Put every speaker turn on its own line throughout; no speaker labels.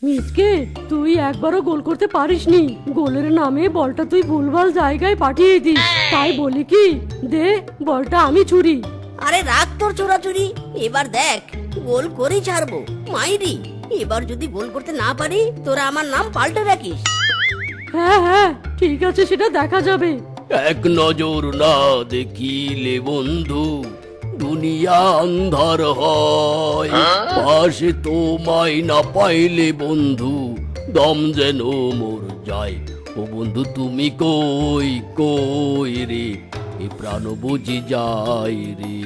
মিচকে, তুই একবারও গোল করতে পারিসনি। গোলের নামে বলটা তুই ভুলভাল জায়গায় পাঠিয়ে দিস। তাই বলি কি, দে বলটা আমি ছুরি।
আরে রাখ তোর চোরাচুরি, এবার দেখ গোল করেই ছাড়বো। মাইরি, এবার যদি গোল করতে না পারি তোরা আমার নাম পাল্টে রাখিস।
হ্যাঁ হ্যাঁ ঠিক আছে, সেটা দেখা যাবে।
এক নজর না দেখিলে বন্ধু দুনিয়া আন্ধার হয়, পাশে তোমায় না পাইলে বন্ধু দম যেন মোর যায়। ও বন্ধু তুমি কই কই রে, এ প্রাণ বুঝি যায় রে।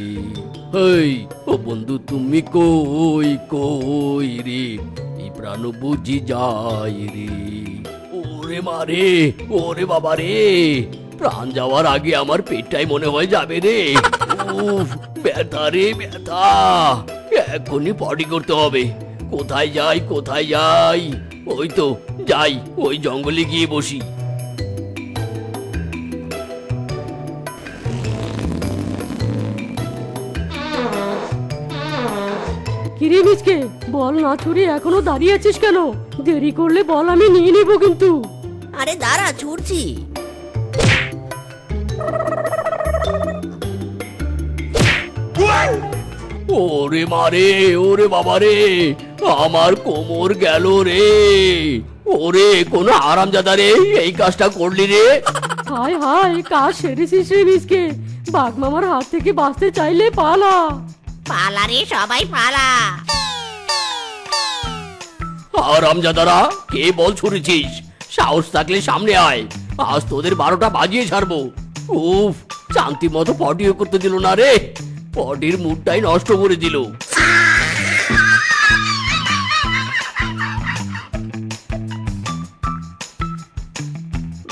হেই ও বন্ধু তুমি কই কই রে, এই প্রাণ বুঝি যায় রে। ওরে মারে, ওরে বাবা রে, প্রাণ যাওয়ার আগে আমার পেটটাই মনে হয় যাবে রে। উফ, ব্যথা রে ব্যথা, এখনই পটি করতে হবে। কোথায় যাই কোথায় যাই? ওই তো যাই, ওই জঙ্গলে গিয়ে বসি।
কিরে মিচকে, বল না ছুরি এখনো দাঁড়িয়ে আছিস কেন? দেরি করলে বল আমি নিয়ে নিব কিন্তু।
আরে দাঁড়া, ছুটছি।
ওরে মারে, ওরে বাবা রে, আমার কোমর গেল রে। ওরে কোন আরামজাদা রে এই কাজটা করলি রে।
হায় হায়, কাজ সেরেছিস রে মিচকে। বাঘ মামার হাত থেকে বাঁচতে চাইলে পালা।
পালা রে সবাই পালা।
আরামজাদারা, কে বল ছুড়েছিস? সাহস থাকলে সামনে আয়, আজ তোদের 12টা বাজিয়ে ছাড়বো। উফ, শান্তি মতো পটিও করতে দিল না রে, পটির মুডটাই নষ্ট করে দিল।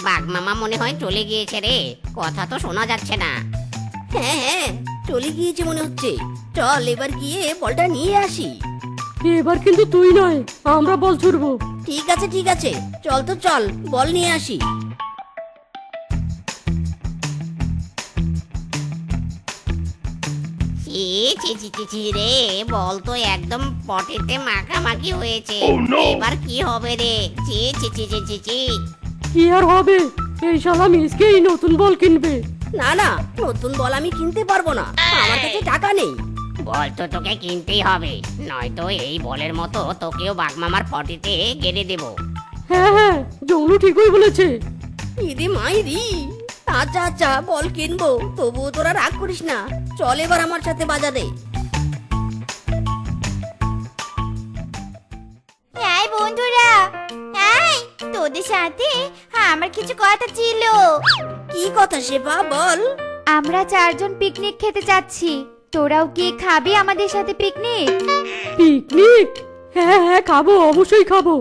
বাঘ মামা মনে হয় চলে গিয়েছে রে, কথা তো শোনা যাচ্ছে না।
হ্যাঁ হ্যাঁ, চলে গিয়েছে মনে হচ্ছে। চল এবার গিয়ে বলটা নিয়ে আসি।
এবার কিন্তু তুই নয়, আমরা বল ছুড়বো।
ঠিক আছে ঠিক আছে, চল তো চল, বল নিয়ে আসি।
ছি রে, বল তো একদম পটেতে মাখামাখি হয়েছে। এবার কি হবে রে? ছি ছি ছি ছি ছি ছি।
কি আর হবে, এই শালা মিচকেই নতুন বল কিনবে।
না না, নতুন বল আমি কিনতে পারবো না, আমার কাছে টাকা নেই।
বল তো তোকে কিনতেই হবে, নয়তো এই বলের মতো তোকেও বাঘ মামার পটিতে গেড়ে দেব।
হ্যাঁ হ্যাঁ, জংলু ঠিকই বলেছে।
ইদি মাইরি, আচ্ছা আচ্ছা বল কিনবো, তবুও তোরা রাগ করিস না। চল এবার আমার সাথে বাজারে।
এই বন্ধুরা, এই তোদের সাথে আমার কিছু কথা ছিল।
কি কথা শেফা, বল।
আমরা 4 জন পিকনিক খেতে যাচ্ছি, তোরাও কি খাবি আমাদের সাথে পিকনিক?
পিকনিক? হ্যাঁ হ্যাঁ খাবো, অবশ্যই খাবো।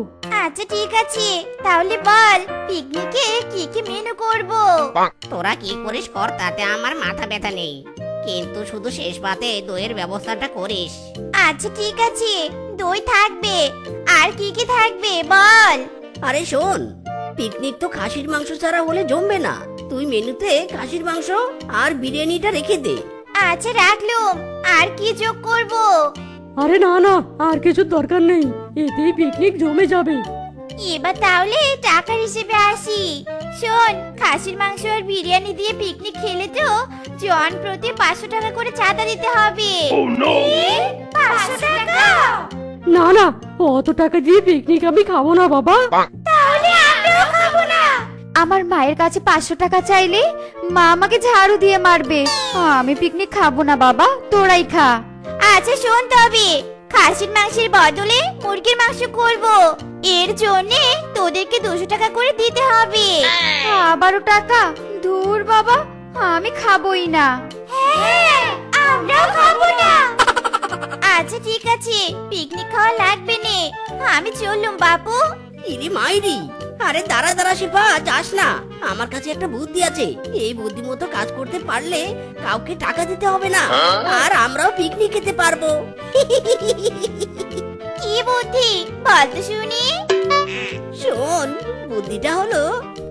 আচ্ছা ঠিক আছে, তাহলে বল পিকনিকে কি কি মেনু করব?
তোরা কি করিস কর, তাতে আমার মাথা ব্যথা নেই, কিন্তু শুধু শেষ পাতে দইয়ের ব্যবস্থাটা করিস।
আচ্ছা ঠিক আছে, দই থাকবে, আর কি কি থাকবে বল।
আরে শোন, পিকনিক তো খাসির মাংস ছাড়া হলে জমবে না। তুই মেনুতে খাসির মাংস আর বিরিয়ানিটা রেখে দে।
আচ্ছা রাখলুম, আর কি যোগ করব?
আরে না না, আর কিছুর দরকার নেই, এতেই পিকনিক জমে যাবে।
এবার তাহলে টাকার হিসেবে আসি। শোন, খাসির মাংস আর বিরিয়ানি দিয়ে পিকনিক খেলে তো জন প্রতি 500 টাকা করে চাঁদা দিতে হবে। 500 টাকা?
না না, অত টাকা দিয়ে পিকনিক আমি খাবো না বাবা।
তাহলে আমরাও খাবো না। আমার মায়ের কাছে 500 টাকা চাইলে মা আমাকে ঝাড়ু দিয়ে মারবে। আমি পিকনিক খাবো না বাবা, তোরাই খা। আচ্ছা শোন, তবে খাসির মাংসের বদলে মুরগির মাংস করব, এর জন্য তোদেরকে 200 টাকা করে দিতে হবে। 12 টাকা? দূর বাবা, আমি খাবোই না। হ্যাঁ, আমরাও খাবো না। আচ্ছা ঠিক আছে, পিকনিক খাওয়া লাগবে নে, আমি চললুম বাপু।
ইরি মাইরি, আরে দাঁড়া দাঁড়া শেফা, যাস না। আমার কাছে একটা বুদ্ধি আছে, এই বুদ্ধি মতো কাজ করতে পারলে কাউকে টাকা দিতে হবে না, আর আমরাও পিকনিক খেতে পারবো।
কি বুদ্ধি বল তো শুনি।
শোন, বুদ্ধিটা হলো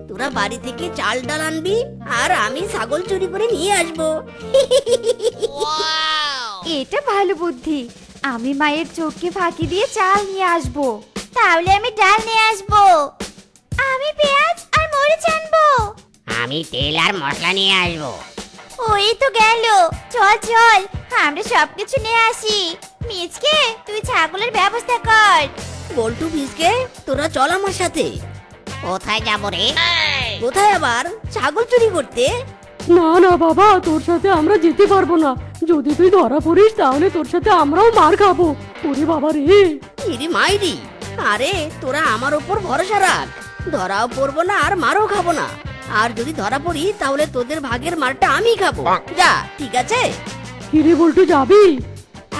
তোরা বাড়ি থেকে চাল ডাল আনবি, আর আমি ছাগল চুরি করে নিয়ে আসবো।
এটা ভালো বুদ্ধি, আমি মায়ের চোখকে ফাঁকি দিয়ে চাল নিয়ে আসবো। তাহলে আমি ডাল নিয়ে আসবো। আমি পেঁয়াজ আর মরিচ আনবো।
আমি তেল আর মশলা নিয়ে আসবো।
ওই তো গেল। চল চল, আমরা সবকিছু নিয়ে আসি। মিচকে, তুই ছাগলের ব্যবস্থা কর।
বল্টু মিসকে, তোরা চল আমার সাথে।
কোথায় যাবো রে?
কোথায় আবার? ছাগল চুরি করতে।
না না বাবা, তোর সাথে আমরা যেতে পারবো না। যদি তুই ধরা পড়িস তাহলে তোর সাথে আমরাও মার খাবো। ওরে বাবা রে!
ইরি মাইরি, আরে তোরা আমার ওপর ভরসা রাখ। ধরাও পড়বো না আর মারও খাবো না। আর যদি ধরা পড়ি তাহলে তোদের ভাগের মারটা আমি খাবো। যা, ঠিক আছে?
কিরে বল্টু, যাবি?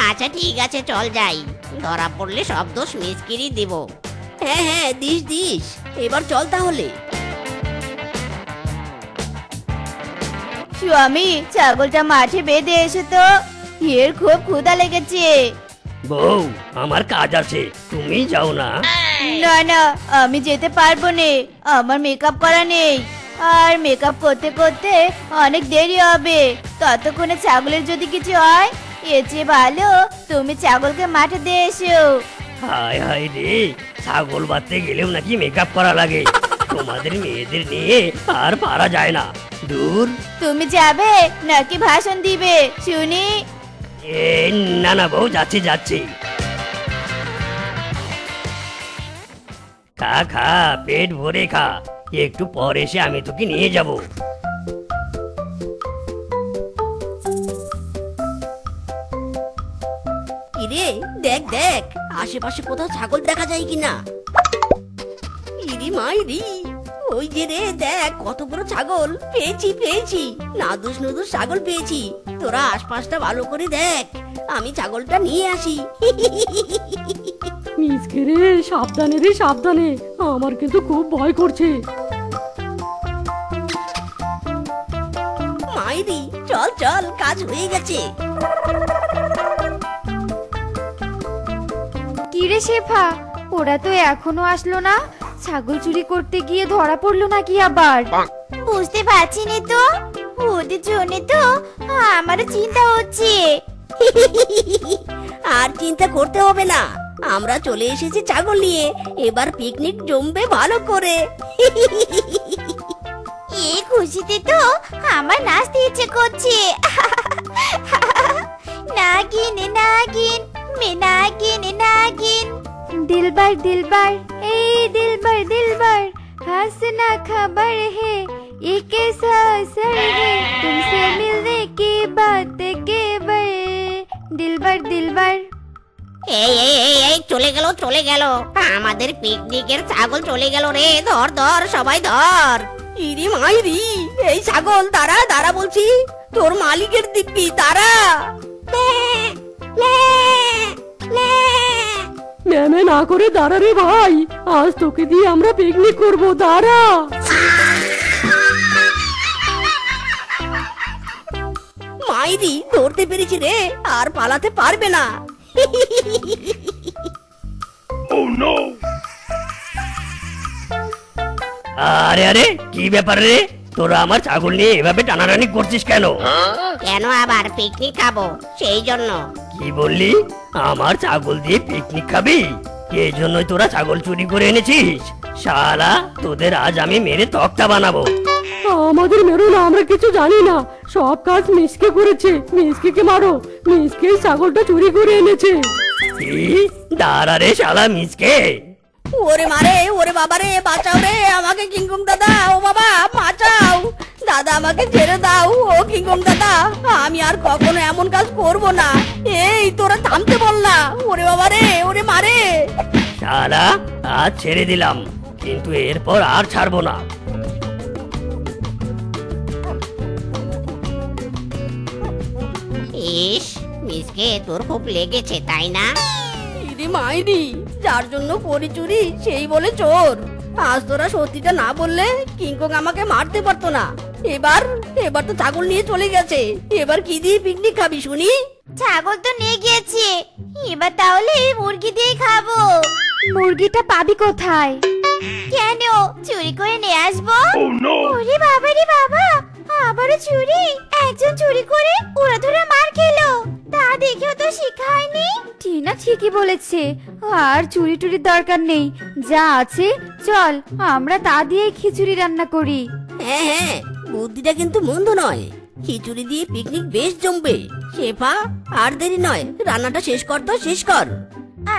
আচ্ছা ঠিক আছে, চল যাই। ধরা পড়লে সব দোষ মিসকিরই দিব।
হ্যাঁ হ্যাঁ, দিস দিস। এবার চল তাহলে।
স্বামী, ছাগলটা মাঠে বেঁধে এসে তো। এর খুব ক্ষুধা লেগেছে।
বউ, আমার কাজ আছে, তুমি যাও না।
না না, আমি যেতে পারবো না। আমার মেকআপ করা নেই। আর মেকআপ করতে করতে অনেক দেরি হবে। ততক্ষণে ছাগলের যদি কিছু হয়, এর চেয়ে ভালো তুমি ছাগলকে মাঠে দিয়ে এসো।
হায় হায় রে, ছাগল বাঁধতে গেলেও নাকি মেকআপ করা লাগে। তোমাদের মেয়েদের নিয়ে আর পারা যায় না। দূর।
তুমি যাবে নাকি ভাষণ দিবে শুনি?
এ না না বউ, যাচ্ছি যাচ্ছি। খা খা, পেট ভরে খা। একটু পর এসে আমি তোকে নিয়ে যাব।
ইরে, দেখ দেখ আশেপাশে কোথাও ছাগল দেখা যায় কিনা। ইরি মাইরি, ওই যে রে, দেখ কত বড় ছাগল। পেয়েছি পেয়েছি, নাদুস নুদুস ছাগল পেয়েছি। তোরা আশপাশটা ভালো করে দেখ, আমি ছাগলটা নিয়ে আসি।
মিচকে রে, সাবধানে রে সাবধানে। আমার কিন্তু খুব ভয় করছে।
মাইরি, চল চল, কাজ হয়ে গেছে।
কিরে শেফা, ওরা তো এখনো আসলো না। ছাগল চুরি করতে গিয়ে ধরা পড়লো নাকি আবার? বুঝতে পারছি না তো। ওদের জন্য তো আমারও চিন্তা হচ্ছে।
আর চিন্তা করতে হবে না, আমরা চলে এসেছি ছাগল নিয়ে। এবার পিকনিক জমবে ভালো করে।
এই খুশিতে তো আমার নাচতে ইচ্ছে করছে। নাগিন নাগিন মে নাগিন নাগিন, दिलबर दिलबर ए दिलबर दिलबर, हंसना खबर है ये कैसा असर है, तुमसे मिलने की बात के बर, दिलबर दिलबर।
এই এই এই এই, চলে গেল চলে গেল। আমাদের পিকনিকের ছাগল চলে গেল রে। ধর ধর, সবাই ধর।
ইরি মাইরি, এই ছাগল, দাঁড়া দাঁড়া বলছি। তোর মালিকের দিব্যি, দাঁড়া।
ম্যামে না করে দাঁড়া রে ভাই, আজ তোকে দিয়ে আমরা পিকনিক করবো, দাঁড়া।
মাইরি, ধরতে পেরেছি রে, আর পালাতে পারবে না।
আরে আরে, কি ব্যাপার রে? তোরা আমার ছাগল নিয়ে এভাবে টানাটানি করছিস কেন?
কেন আবার পিকনিক খাবো, সেই জন্য।
কি বললি? আমার ছাগল দিয়ে পিকনিক খাবি? এই জন্যই তোরা ছাগল চুরি করে এনেছিস? শালা, তোদের আজ আমি মেরে তক্তা বানাবো।
আমাদের মেরো না, আমরা কিছু জানি না। সব কাজ মিসকে করেছে। মিসকে মারো। মিসকে ছাগলটা চুরি করে এনেছে।
কি? দাঁড়া রে শালা মিসকে।
ওরে মারে, ওরে বাবা রে, বাঁচাও রে আমাকে কিংকং দাদা। ও বাবা, বাঁচাও দাদা, আমাকে ছেড়ে দাও। ও কিংকং দাদা, আমি আর কখনো এমন কাজ করব না। এই তোরা থামতে বল না। ওরে বাবা রে, ওরে মারে।
শালা, আজ ছেড়ে দিলাম, কিন্তু এরপর আর ছাড়বো না।
ইস, মিসকে তোর খুব লেগেছে তাই না?
ইরি মাইরি, যার জন্য করি চুরি সেই বলে চোর। আজ তোরা সত্যিটা না বললে কিংকং আমাকে মারতে পারতো না। এবার এবার তো ছাগল নিয়ে চলে গেছে। এবার কি দিয়ে পিকনিক খাবি শুনি?
ছাগল তো নিয়ে গিয়েছে, এবার তাহলে মুরগি দিয়ে খাবো। মুরগিটা পাবি কোথায়? কেন, চুরি করে নিয়ে আসবো? ওরে বাবা রে বাবা, আবারও চুরি? একজন চুরি করে ওরা ধরে মার খেলো, তা দেখেও তো শিক্ষা হয়নি। টিনা ঠিকই বলেছে, আর চুরি টুরির দরকার নেই, যা আছে চল আমরা তা দিয়ে খিচুড়ি রান্না করি।
হ্যাঁ হ্যাঁ, বুদ্ধিটা কিন্তু মন্দ নয়। খিচুড়ি দিয়ে পিকনিক বেশ জমবে। শেফা, আর দেরি নয়, রান্নাটা শেষ কর তো, শেষ কর।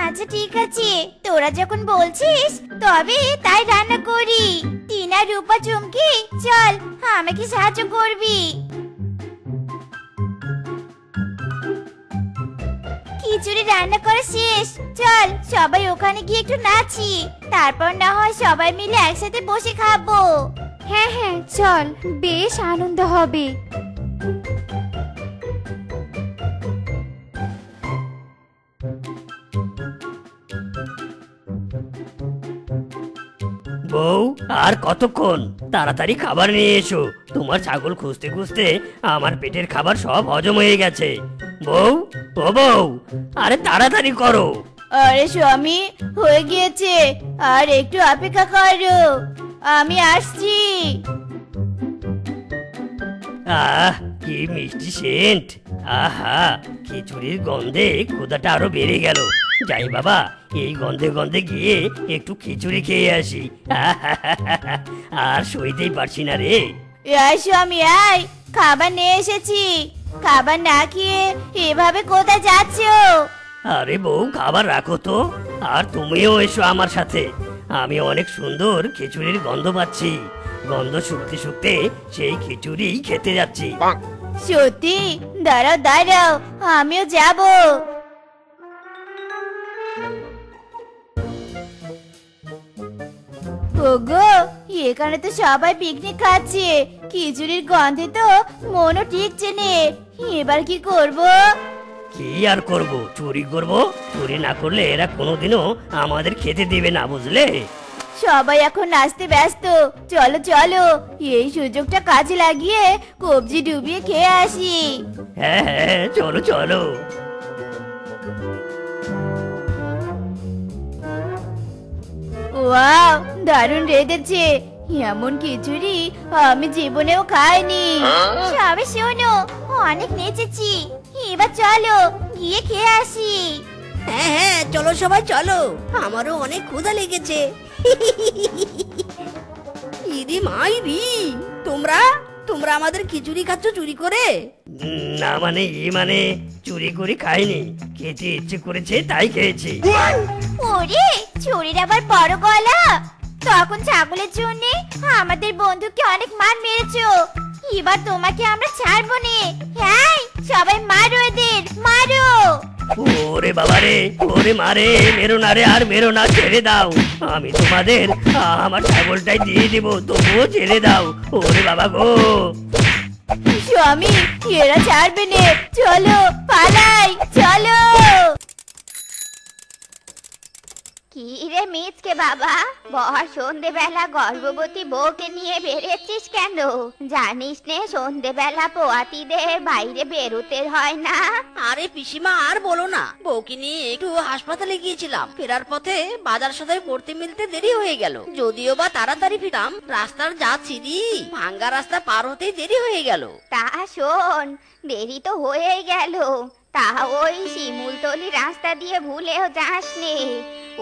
আচ্ছা ঠিক আছে, তোরা যখন বলছিস তবে তাই রান্না করি। টিনা, রূপা, চুমকি, চল আমাকে সাহায্য করবি। খিচুড়ি রান্না করা শেষ, চল সবাই ওখানে গিয়ে একটু নাচি, তারপর না হয় সবাই মিলে একসাথে বসে খাবো। হ্যাঁ হ্যাঁ চল, বেশ আনন্দ হবে।
বউ, আর কতক্ষণ? তাড়াতাড়ি খাবার নিয়ে এসো। তোমার ছাগল খুঁজতে খুঁজতে আমার পেটের খাবার সব হজম হয়ে গেছে। বউ, ও বউ, আরে তাড়াতাড়ি করো।
আরে স্বামী, হয়ে গিয়েছে, আর একটু অপেক্ষা করো, আমি আসছি।
আহ, কি মিষ্টি সেন্ট! আহা, খিচুড়ির গন্ধে ক্ষুধাটা আরো বেড়ে গেল। যাই বাবা, এই গন্ধে গন্ধে গিয়ে একটু খিচুড়ি খেয়ে আসি। আর সইতেই পারছি না রে।
স্বামী আয়, খাবার নিয়ে এসেছি। খাবার না খেয়ে এভাবে কোথায় যাচ্ছ?
আরে বউ, খাবার রাখো তো, আর তুমিও এসো আমার সাথে। আমি অনেক সুন্দর খিচুড়ির গন্ধ পাচ্ছি। গন্ধ শুকতে শুকতে সেই খিচুড়ি খেতে যাচ্ছি।
সত্যি? দাঁড়াও দাঁড়াও, আমিও যাব। ওগো, এখানে তো সবাই পিকনিক খাচ্ছে, খিচুড়ির গন্ধে তো মনও ঠিকছে নে। এবার কি করব?
কি আর করব, চুরি করব। চুরি না করলে এরা কোনোদিনও আমাদের খেতে দেবে না, বুঝলে?
সবাই এখন নাচতে ব্যস্ত, চলো চলো এই সুযোগটা কাজে লাগিয়ে কবজি ডুবিয়ে খেয়ে আসি।
হ্যাঁ হ্যাঁ, চলো চলো।
ওয়াও, দারুণ রেঁধেছে, এমন খিচুড়ি আমি জীবনেও খাইনি। সবাই শোনো, অনেক নেচেছি, এবার চলো গিয়ে খেয়ে আসি।
হ্যাঁ হ্যাঁ, চলো সবাই চলো, আমারও অনেক ক্ষুধা লেগেছে। ইরি মাইরি, তোমরা তোমরা আমাদের খিচুড়ি খাচ্ছ চুরি করে?
না মানে চুরি করে খাইনি, খেতে ইচ্ছে করেছে তাই খেয়েছি।
ওরে, চোরের আবার বড় গলা! তখন ছাগলের জন্য আমাদের বন্ধুকে অনেক মার মেরেছো, এবার তোমাকে আমরা ছাড়বো নে। হ্যাঁ, সবাই মারো এদের, মারো।
ওরে বাবা রে, ওরে মারে, মেরো না রে, আর মেরো না, ছেড়ে দাও। আমি তোমাদের আমার ছাগলটাই দিয়ে দিব, তবুও ছেড়ে দাও। ওরে বাবা গো!
স্বামী, এরা ছাড়বে নে, চলো পালাই, চলো। কি রে মিচকে বাবা, বর সন্ধেবেলা গর্ভবতী বউকে নিয়ে বেরিয়েছিস কেন? জানিস নে সন্ধেবেলা পোয়াতিদের বাইরে বেরোতে হয় না।
আরে পিসিমা, আর বলো না, বউকে নিয়ে একটু হাসপাতালে গিয়েছিলাম, ফেরার পথে বাজার সদাই করতে মিলতে দেরি হয়ে গেল। যদিও বা তাড়াতাড়ি ফিরতাম, রাস্তার যা ছিরি, ভাঙ্গা রাস্তা পার হতেই দেরি হয়ে গেল।
তা শোন, দেরি তো হয়ে গেল, তা ওই শিমুলতলি রাস্তা দিয়ে ভুলেও যাস নে,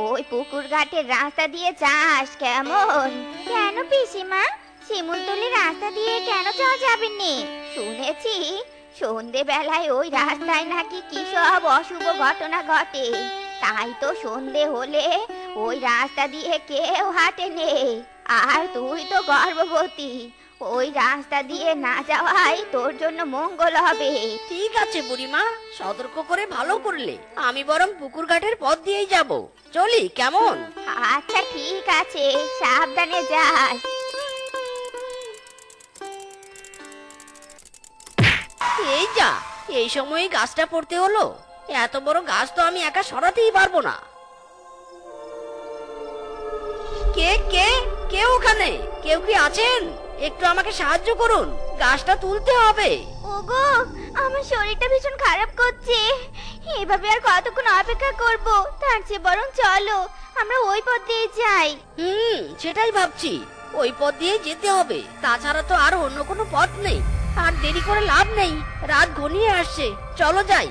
ওই পুকুর ঘাটের রাস্তা দিয়ে যাস, কেমন? কেন পিসিমা, শিমুলতলি রাস্তা দিয়ে কেন যাওয়া যাবে না? শুনেছি সন্ধেবেলায় ওই রাস্তায় নাকি কি সব অশুভ ঘটনা ঘটে, তাই তো সন্ধে হলে ওই রাস্তা দিয়ে কেউ হাঁটে নে। আর তুই তো গর্ভবতী, ওই রাস্তা দিয়ে না যাওয়াই তোর জন্য মঙ্গল হবে।
ঠিক আছে বুড়িমা, সতর্ক করে ভালো করলে। আমি বরং পুকুর ঘাটের পথ দিয়েই যাব, চলি কেমন?
আচ্ছা ঠিক আছে, সাবধানে যাস।
এই যা, এই সময় গাছটা পড়তে হলো। এত বড় গাছ তো আমি একা সরাতেই পারবো না। কে কে কে ওখানে? কেউ কি আছেন? একটু আমাকে সাহায্য করুন, গাছটা তুলতে হবে।
ওগো, আমার শরীরটা ভীষণ খারাপ করছে, এভাবে আর কতক্ষণ অপেক্ষা করব? তার চেয়ে বরং চলো আমরা ওই পথ দিয়ে যাই।
সেটাই ভাবছি। ওই পথ দিয়ে যেতে হবে, তাছাড়া তো আর অন্য কোনো পথ নেই। আর দেরি করে লাভ নেই, রাত ঘনিয়ে আসছে, চলো যাই।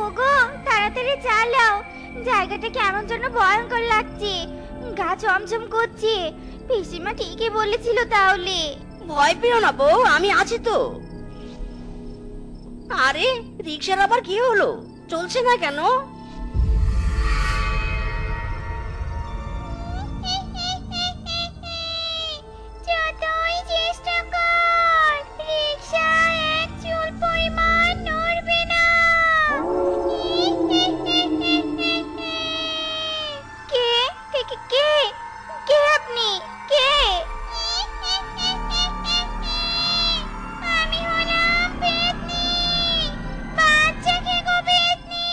ওগো তাড়াতাড়ি চালাও, জায়গাটা কেমন যেন ভয়ঙ্কর লাগছে, গা ছমছম করছে। পিসিমা ঠিকই বলেছিল তাহলে।
ভয় পেও না বউ, আমি আছি তো। আরে রিক্সার আবার কি হলো, চলছে না কেন?
যতই চেষ্টা কর, রিকশা এক চুল পরিমাণ নড়বে না। কে কে কে কে কে আপনি? কে? আমি হলাম পেতনি, বাচ্চা কে গো পেতনি?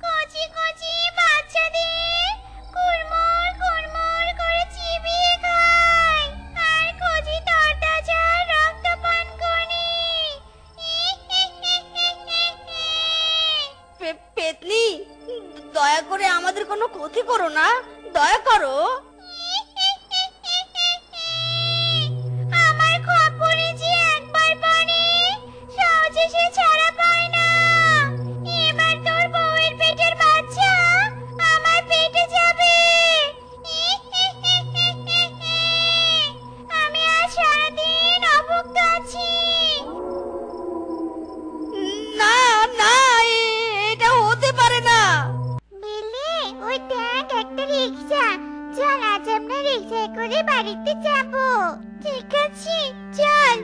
কচি কচি বাচ্চাদের কুড়মুড় কুড়মুড় করে চিবিয়ে খায়, আর কচি তরতাজা রক্ত পান করি।
পেতনি, দয়া করে আমাদের কোনো ক্ষতি করো না, দয়া করো।
আমার খপ্পরে যে একবার পড়ে সহজে সে ছাড়া পায় না। এবার তোর বউয়ের পেটের বাচ্চা আমার পেটে যাবে। আমি আজ সারাদিন অভুক্ত আছি।
না না, এটা হতে পারে না।
বিলি, ওই দেখ একটা রিকশা। চল আজ আমরা রিকশায় করে বাড়িতে যাব। ঠিক আছে চল।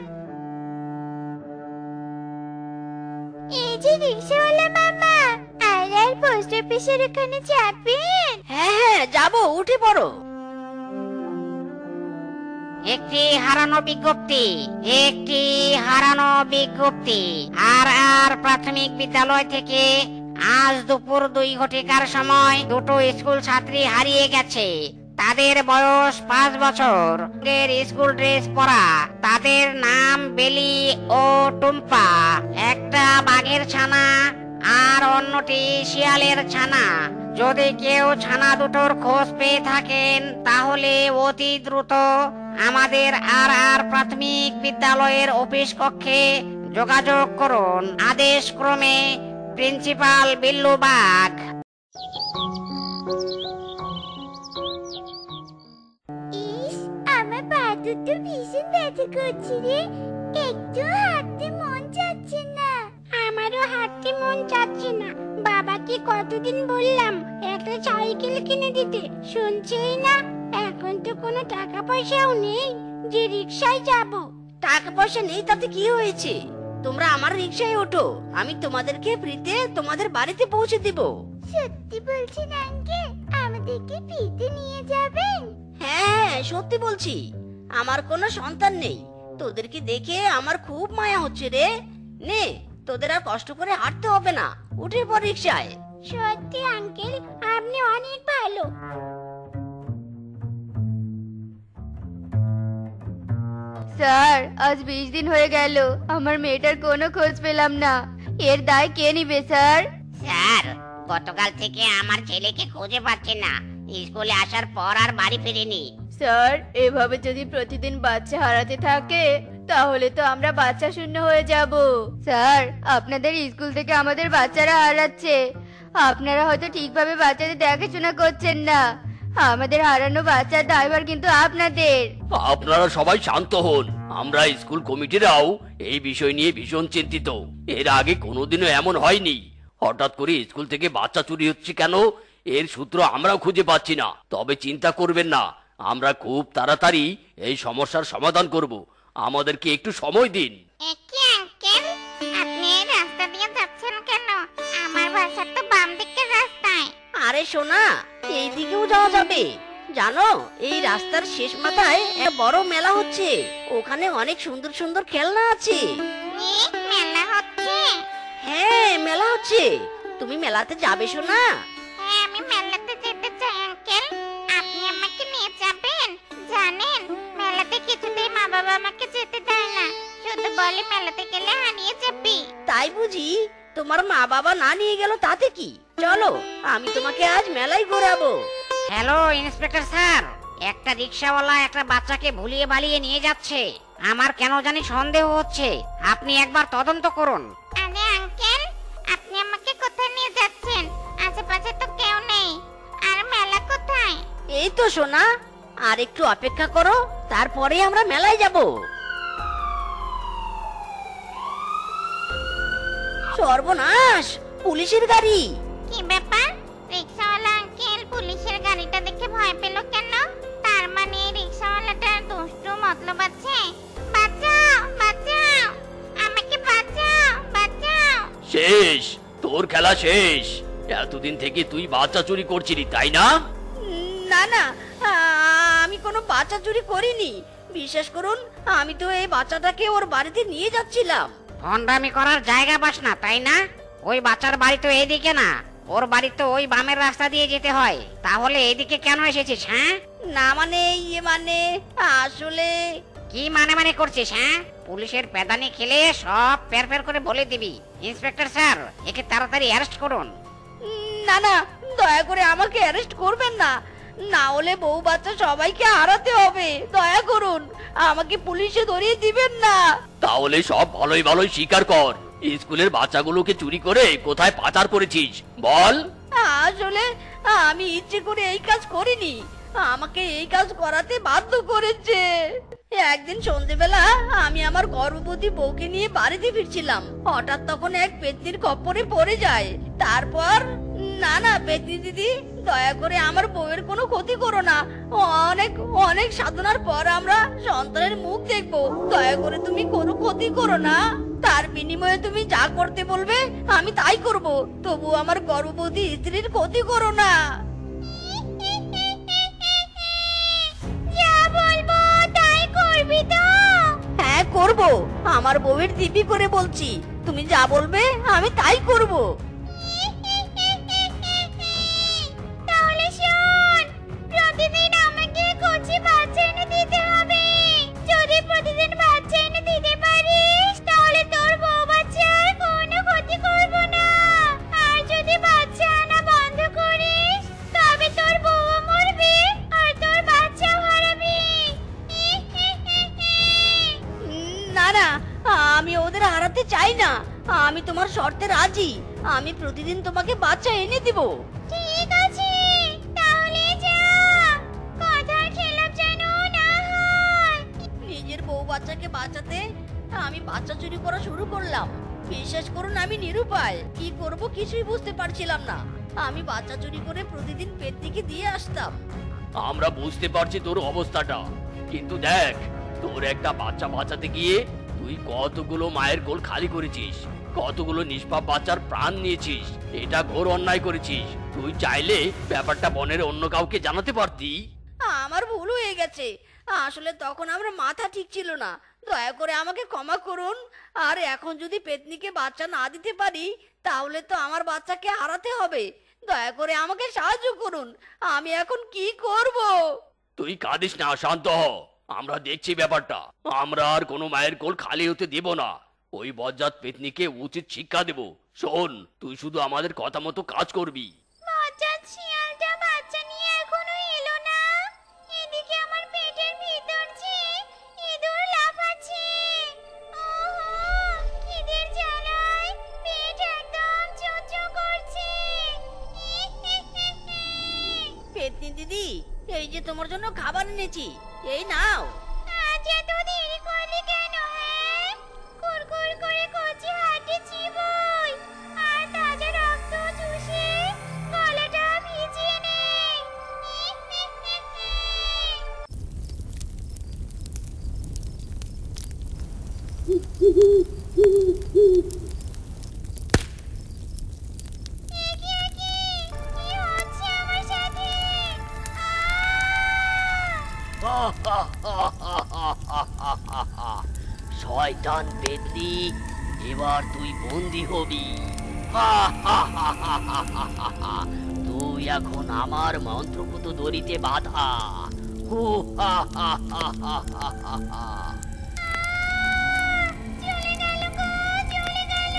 এই যে রিকশাওয়ালা মামা, আর পোস্ট অফিসের ওখানে যাবেন?
হ্যাঁ হ্যাঁ যাবো, উঠে পড়ো।
একটি হারানো বিজ্ঞপ্তি, একটি হারানো বিজ্ঞপ্তি। আর আর প্রাথমিক বিদ্যালয় থেকে আজ দুপুর 2 ঘটিকার সময় দুটো স্কুল ছাত্রী হারিয়ে গেছে। তাদের বয়স 5 বছর, এর স্কুল ড্রেস পরা। তাদের নাম বেলি ও টুম্পা। একটা বাঘের ছানা আর অন্যটি শিয়ালের ছানা। যদি কেউ ছানা দুটোর খোঁজ পেয়ে থাকেন তাহলে অতি দ্রুত আমাদের আর আর প্রাথমিক বিদ্যালয়ের অফিস কক্ষে যোগাযোগ করুন। আদেশ ক্রমে প্রিন্সিপাল বিল্লু বাঘ।
ইস, আমার পা দুটো ভীষণ ব্যথা করছে রে, একটু হাঁটতে মন চাচ্ছে না। আমারও হাঁটতে মন চাচ্ছে না। বাবাকে কতদিন বললাম একটা সাইকেল কিনে দিতে, শুনছেই না। এখন তো কোনো টাকা পয়সাও নেই যে রিকশায় যাব।
টাকা পয়সা নেই তাতে কি হয়েছে, তোমরা আমার রিক্সায় ওঠো, আমি তোমাদেরকে ফ্রিতে তোমাদের বাড়িতে পৌঁছে দিব।
সত্যি বলছেন আঙ্কেল? আমাদেরকে ফ্রিতে নিয়ে যাবেন?
হ্যাঁ সত্যি বলছি, আমার কোনো সন্তান নেই, তোদেরকে দেখে আমার খুব মায়া হচ্ছে রে। নে, তোদের আর কষ্ট করে হাঁটতে হবে না, উঠে পড় রিক্সায়।
সত্যি আঙ্কেল, আপনি অনেক ভালো।
স্যার, আজ 20 দিন হয়ে গেল, আমার মেয়েটার কোনো খোঁজ পেলাম না। এর দায় কে নিবে স্যার?
স্যার, গতকাল থেকে আমার ছেলেকে খুঁজে পাচ্ছি না। স্কুলে আসার পর আর বাড়ি ফিরেনি।
স্যার, এভাবে যদি প্রতিদিন বাচ্চা হারাতে থাকে তাহলে তো আমরা বাচ্চা শূন্য হয়ে যাব। স্যার, আপনাদের স্কুল থেকে আমাদের বাচ্চারা হারাচ্ছে। আপনারা হয়তো ঠিকভাবে বাচ্চাদের দেখাশোনা করছেন না। আমাদের হারানো বাচ্চার দায়ভার কিন্তু আপনাদের।
আপনারা সবাই শান্ত হন, আমরা স্কুল কমিটিরাও এই বিষয় নিয়ে ভীষণ চিন্তিত। এর আগে কোনোদিনও এমন হয়নি। হঠাৎ করে স্কুল থেকে বাচ্চা চুরি হচ্ছে কেন, এর সূত্র আমরাও খুঁজে পাচ্ছি না। তবে চিন্তা করবেন না, আমরা খুব তাড়াতাড়ি এই সমস্যার সমাধান করব। আমাদেরকে একটু সময় দিন।
একে আঙ্কেল, আপনি এই রাস্তা দিয়ে যাচ্ছেন কেন? আমার বাসা তো বাম দিকের রাস্তায়।
আরে সোনা, এই দিকেও যাওয়া যাবে। জানো, এই রাস্তার শেষ মাথায় এক বড় মেলা হচ্ছে, ওখানে অনেক সুন্দর সুন্দর খেলনা আছে।
মেলা হচ্ছে?
মেলা হচ্ছে, তুমি মেলাতে যাবে শোনা?
হ্যাঁ, আমি মেলাতে যেতে চাই আঙ্কেল। আপনি আমাকে নিয়ে যাবেন? জানেন, মেলাতে কিছুতেই মা বাবা আমাকে যেতে দেয় না, শুধু বলে মেলাতে গেলে হারিয়ে যাবি।
তাই বুঝি? তোমার মা বাবা না নিয়ে গেল তাতে কি? চলো, আমি তোমাকে আজ মেলায় ঘোরাবো।
হ্যালো ইন্সপেক্টর স্যার, একটা রিকশাওয়ালা একটা বাচ্চাকে ভুলিয়ে বালিয়ে নিয়ে যাচ্ছে। আমার কেন জানি সন্দেহ হচ্ছে, আপনি একবার তদন্ত করুন।
আরে আঙ্কেল, আপনি আমাকে কোথায় নিয়ে যাচ্ছেন? আশেপাশে তো কেউ নেই। আর মেলা কোথায়?
এই তো সোনা, আর একটু অপেক্ষা করো, তারপরে আমরা মেলায় যাব। সর্বনাশ, পুলিশের গাড়ি!
কি ব্যাপার? রিকশাওয়ালা আঙ্কেল পুলিশের গাড়িটা দেখে ভয় পেল কেন? তার মানে রিকশাওয়ালাটা দুষ্টু মতলব আছে। বাঁচাও, বাঁচাও, আমাকে বাঁচাও, বাঁচাও।
শেষ, তোর খেলা শেষ। এতদিন থেকে তুই বাচ্চা চুরি করছিলি, তাই না?
না না, আমি কোনো বাচ্চা চুরি করিনি। বিশ্বাস করুন, আমি তো এই বাচ্চাটাকে ওর বাড়িতে নিয়ে যাচ্ছিলাম।
ভন্ডামি করার জায়গা পাস না, তাই না? ওই বাচ্চার বাড়ি তো এইদিকে না, ওর বাড়ি তো ওই বামের রাস্তা দিয়ে যেতে হয়। তাহলে এইদিকে কেন এসেছিস? হ্যাঁ,
না মানে মানে আসলে
কি মানে করছিস? হ্যাঁ, পুলিশের পেদানি খেলে সব পের করে বলে দিবি। ইন্সপেক্টর স্যার, একে তাড়াতাড়ি অ্যারেস্ট করুন।
না না, দয়া করে আমাকে অ্যারেস্ট করবেন না, না হলে বউ বাচ্চা সবাইকে হারাতে হবে। দয়া করুন, আমাকে পুলিশে ধরিয়ে দিবেন না।
তাহলে সব ভালোই ভালোই স্বীকার কর, স্কুলের বাচ্চাগুলোকে চুরি করে কোথায় পাচার করেছিস, বল।
আসলে আমি ইচ্ছে করে এই কাজ করিনি, আমাকে এই কাজ করাতে বাধ্য করেছে। একদিন সন্ধ্যেবেলা আমি আমার গর্ভবতী বউকে নিয়ে বাড়িতে ফিরছিলাম, হঠাৎ তখন এক পেতনির খপ্পরে পড়ে যায়। তারপর না না পেতনি দিদি, দয়া করে আমার বউয়ের কোনো ক্ষতি করো না। অনেক অনেক সাধনার পর আমরা সন্তানের মুখ দেখবো, দয়া করে তুমি কোনো ক্ষতি করো না। তার বিনিময়ে তুমি যা করতে বলবে আমি তাই করব, তবু আমার গর্ভবতী স্ত্রীর ক্ষতি করো না।
যা বলবো তাই করবি তো?
হ্যাঁ করব, আমার বউয়ের দিবি করে বলছি, তুমি যা বলবে আমি তাই করব।
তাহলে শোন, প্রতিদিন আমাকে কচি বাচ্চা এনে দিতে হবে। যদি প্রতিদিন বাচ্চা এনে দিতে পারিস, তাহলে তোর বউ বাচ্চার কোনো ক্ষতি করব না। আর যদি বাচ্চা আনা বন্ধ করিস, তবে তোর বউ মরবে আর তোর বাচ্চাও হারাবি।
না না, আমি ওদের হারাতে চাই না, আমি তোমার শর্তে রাজি। আমি প্রতিদিন তোমাকে বাচ্চা এনে দিব।
ঠিক আছে, তাহলে যা, কথার খেলাপ যেন না হয়।
নিজের বউ বাচ্চাকে বাঁচাতে আমি বাচ্চা চুরি করা শুরু করলাম। বিশ্বাস করুন, আমি নিরুপায়, কি করব কিছুই বুঝতে পারছিলাম না। আমি বাচ্চা চুরি করে প্রতিদিন পেতনিকে দিয়ে আসতাম।
আমরা বুঝতে পারছি তোর অবস্থাটা, কিন্তু দেখ, তোর একটা বাচ্চা বাঁচাতে গিয়ে তুই কতগুলো মায়ের কোল খালি করেছিস, কতগুলো নিষ্পাপ বাচ্চার প্রাণ নিয়েছিস। এটা ঘোর অন্যায় করেছিস। তুই চাইলে ব্যাপারটা বনের অন্য কাউকে জানাতে পারতি।
আমার ভুল হয়ে গেছে, আসলে তখন আমার মাথা ঠিক ছিল না। দয়া করে আমাকে ক্ষমা করুন। আর এখন যদি পেতনিকে বাচ্চা না দিতে পারি, তাহলে তো আমার বাচ্চাকে হারাতে হবে। দয়া করে আমাকে সাহায্য করুন, আমি এখন কি করব?
তুই কাঁদিস না, শান্ত হ, আমরা দেখছি ব্যাপারটা। আমরা আর কোনো মায়ের কোল খালি হতে দেব না। ওই বজ্জাত পেতনিকে উচিত শিক্ষা দেব। শোন, তুই শুধু আমাদের কথা মতো কাজ করবি।
বজ্জাত শিয়ালটা বাচ্চা নিয়ে এখনো এলো না। এদিকে আমার পেটের ভিতর যে ইঁদুর লাফাচ্ছে। ওহো, খিদের জ্বালায় পেট একদম চোচো করছে।
পেতনি দিদি, এই যে তোমার জন্য খাবার এনেছি, এই নাও।
আজ এত দেরি করলি কেন? হ্যাঁ, কুরকুর করে কচি হাতে চিবোই আর তাজা রক্ত চুষে গলাটা ভিজিয়ে নেই। কি হচ্ছে আমার সাথে?
শয়তান পেতনি, এবার তুই বন্দি হবি। তুই এখন আমার মন্ত্রপুত দড়িতে বাধা। হু হা হা হা হা হা হা হা।
চলে গেল গো, চলে গেল।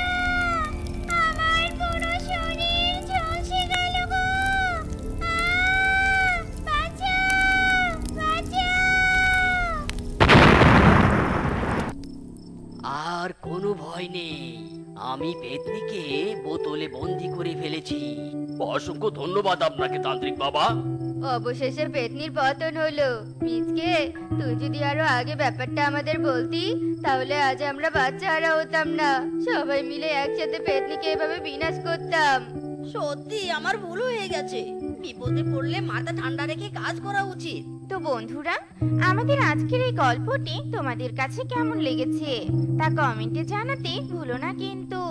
আমার পুরো শরীর ঝলসে গেল গো। বাঁচাও, বাঁচাও।
আর কোনো ভয় নেই, আমি পেতনিকে বোতলে বন্দি করে ফেলেছি। অসংখ্য ধন্যবাদ আপনাকে তান্ত্রিক বাবা।
অবশেষে পেতনির পতন হলো। মিচকে, তুই যদি আরো আগে ব্যাপারটা আমাদের বলতি, তাহলে আজ আমরা বাচ্চাহারা হতাম না। সবাই মিলে একসাথে পেতনিকে এভাবে বিনাশ করতাম।
সত্যি আমার ভুল হয়ে গেছে। বিপদে পড়লে মাথা ঠান্ডা রেখে কাজ করা উচিত।
তো বন্ধুরা, আমাদের আজকের এই গল্পটি তোমাদের কাছে কেমন লেগেছে তা কমেন্টে জানাতে ভুলো না কিন্তু।